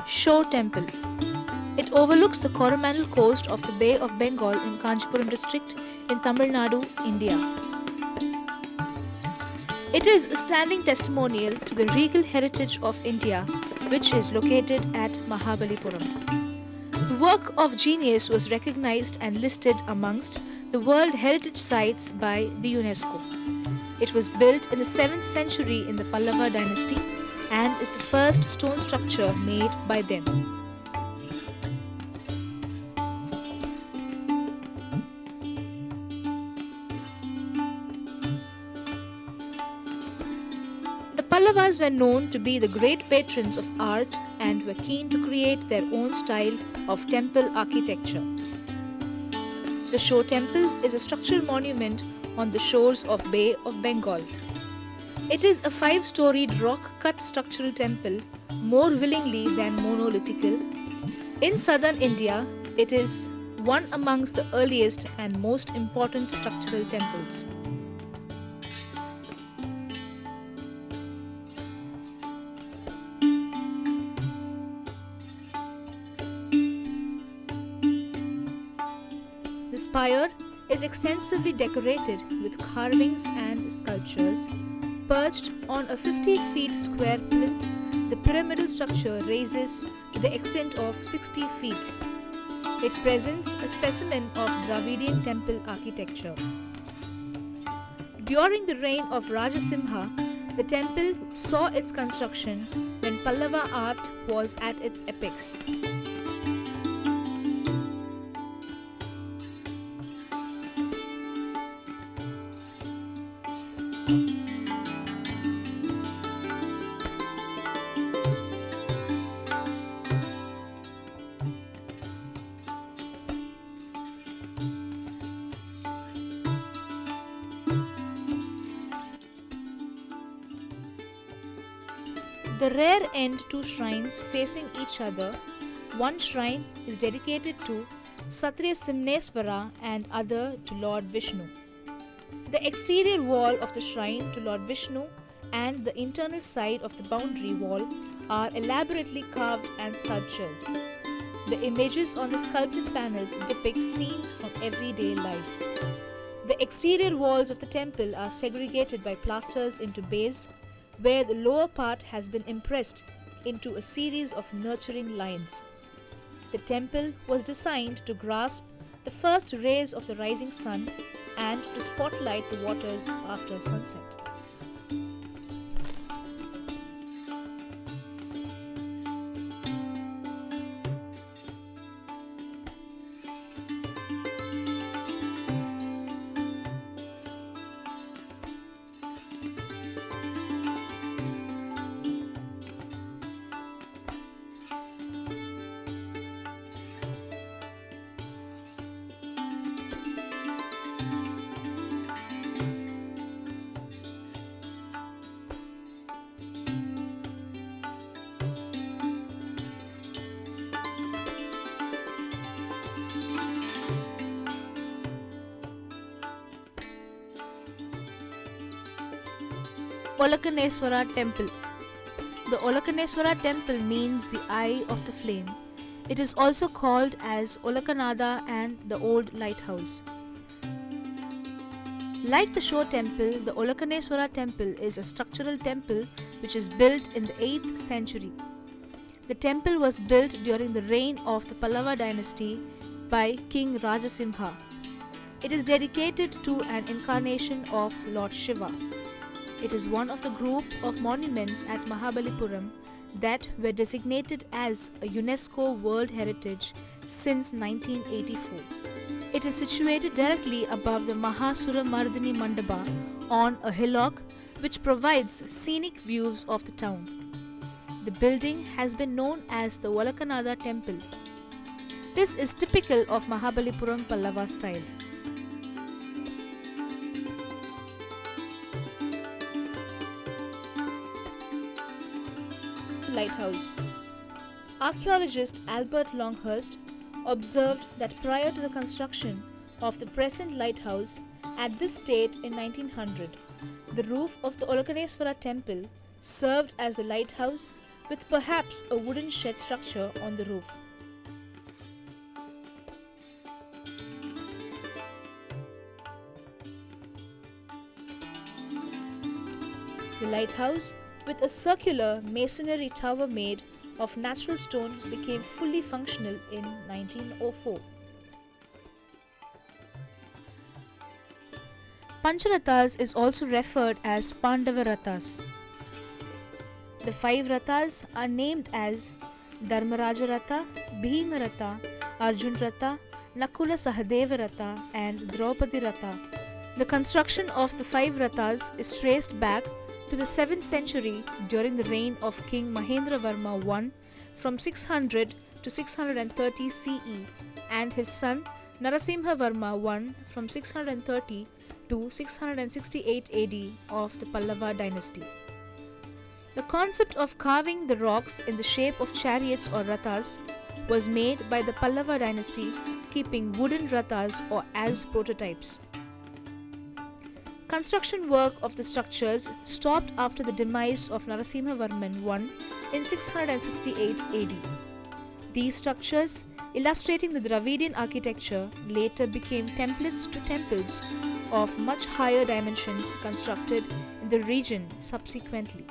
Shore Temple. It overlooks the Coromandel coast of the Bay of Bengal in Kanchipuram district in Tamil Nadu, India. It is a standing testimonial to the regal heritage of India, which is located at Mahabalipuram. The work of genius was recognized and listed amongst the World Heritage Sites by the UNESCO. It was built in the 7th century in the Pallava dynasty and is the first stone structure made by them. The Pallavas were known to be the great patrons of art and were keen to create their own style of temple architecture. The Shore Temple is a structural monument on the shores of Bay of Bengal. It is a 5-storied rock-cut structural temple, more willingly than monolithical. In southern India, it is one amongst the earliest and most important structural temples. The spire is extensively decorated with carvings and sculptures. Perched on a 50 feet square plinth, the pyramidal structure raises to the extent of 60 feet. It presents a specimen of Dravidian temple architecture. During the reign of Rajasimha, the temple saw its construction when Pallava art was at its apex. The rear end 2 shrines facing each other, one shrine is dedicated to Satriya Simneswara and other to Lord Vishnu. The exterior wall of the shrine to Lord Vishnu and the internal side of the boundary wall are elaborately carved and sculptured. The images on the sculpted panels depict scenes from everyday life. The exterior walls of the temple are segregated by plasters into bays, where the lower part has been impressed into a series of nurturing lines. The temple was designed to grasp the first rays of the rising sun and to spotlight the waters after sunset. Olakaneswara Temple. The Olakaneswara Temple means the eye of the flame. It is also called as Olakanada and the Old Lighthouse. Like the Shore Temple, the Olakaneswara Temple is a structural temple which is built in the 8th century. The temple was built during the reign of the Pallava dynasty by King Rajasimha. It is dedicated to an incarnation of Lord Shiva. It is one of the group of monuments at Mahabalipuram that were designated as a UNESCO World Heritage since 1984. It is situated directly above the Mahasuramardini Mandapa on a hillock which provides scenic views of the town. The building has been known as the Olakanada Temple. This is typical of Mahabalipuram Pallava style. Lighthouse. Archaeologist Albert Longhurst observed that prior to the construction of the present lighthouse at this date in 1900, the roof of the Olakaneswara temple served as the lighthouse with perhaps a wooden shed structure on the roof. The lighthouse, with a circular masonry tower made of natural stone, became fully functional in 1904. Pancharathas is also referred as Pandava Rathas. The 5 Rathas are named as Dharmaraja Ratha, Bhima Ratha, Arjun Ratha, Nakula Sahadeva Ratha and Draupadi Ratha. The construction of the 5 Rathas is traced back to the 7th century during the reign of King Mahendravarma I from 600 to 630 CE and his son Narasimhavarma I from 630 to 668 AD of the Pallava dynasty. The concept of carving the rocks in the shape of chariots or rathas was made by the Pallava dynasty, keeping wooden rathas or as prototypes. Construction work of the structures stopped after the demise of Narasimhavarman I in 668 AD. These structures, illustrating the Dravidian architecture, later became templates to temples of much higher dimensions constructed in the region subsequently.